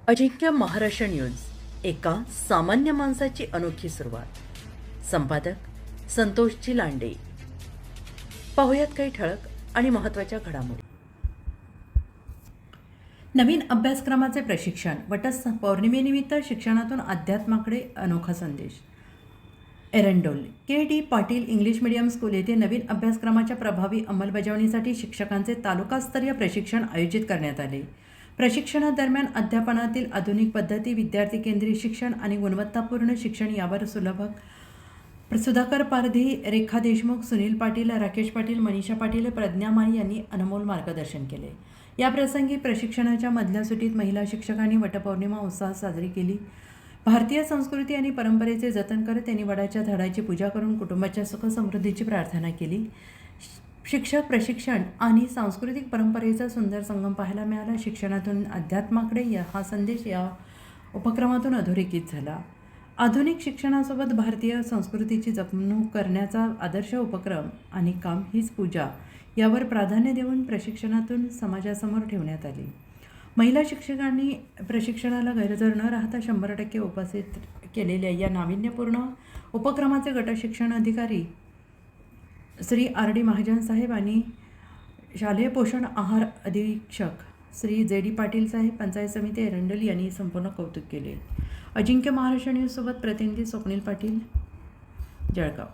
अजिंक्य Maharashtra news, एका सामान्य माणसाची अनोखी सुरुवात. संपादक संतोषजी लांडे. पाहुयात काही ठळक आणि महत्त्वाच्या घडामोडी. नवीन अभ्यासक्रमाचे प्रशिक्षण. वटपौर्णिमेनिमित्त शिक्षणातून अध्यात्माकडे अनोखा संदेश. Erandol KD. Patil English medium school येथे नवीन अभ्यासक्रमाच्या प्रभावी अंमलबजावणीसाठी शिक्षकांचे तालुकास्तरीय प्रशिक्षण आयोजित करण्यात आले. प्रशिक्षणादरम्यान अध्यापनातील आधुनिक पद्धती, विद्यार्थी केंद्रित शिक्षण आणि गुणवत्तापूर्ण शिक्षण यावर सुधाकर पारधी, रेखा देशमुख, सुनील पाटील, राकेश पाटील, मनीषा पाटील, प्रज्ञा माळी यांनी अनमोल मार्गदर्शन केले. याप्रसंगी प्रशिक्षणाच्या मधल्या सुटीत महिला शिक्षकांनी वटपौर्णिमा उत्साहात साजरी केली. भारतीय संस्कृती आणि परंपरेचे जतन करत त्यांनी वडाच्या झाडाची पूजा करून कुटुंबाच्या सुख समृद्धीची प्रार्थना केली. शिक्षक, प्रशिक्षण आणि सांस्कृतिक परंपरेचा सुंदर संगम पाहायला मिळाला. शिक्षणातून अध्यात्माकडे हा संदेश या उपक्रमातून अधोरेखित झाला. आधुनिक शिक्षणासोबत भारतीय संस्कृतीची जपणूक करण्याचा आदर्श उपक्रम आणि काम हीच पूजा यावर प्राधान्य देऊन प्रशिक्षणातून समाजासमोर ठेवण्यात आली. महिला शिक्षकांनी प्रशिक्षणाला गैरहजर न राहता 100% उपस्थित केलेल्या या नाविन्यपूर्ण उपक्रमाचे गटशिक्षण अधिकारी श्री R.D. महाजन साहेब आणि शालेय पोषण आहार अधीक्षक श्री J.D. पाटील साहेब, पंचायत समिती एरंडोल यांनी संपूर्ण कौतुक केले. अजिंक्य महाराष्ट्र न्यूजसोबत प्रतिनिधी स्वप्नील पाटील, जळगाव.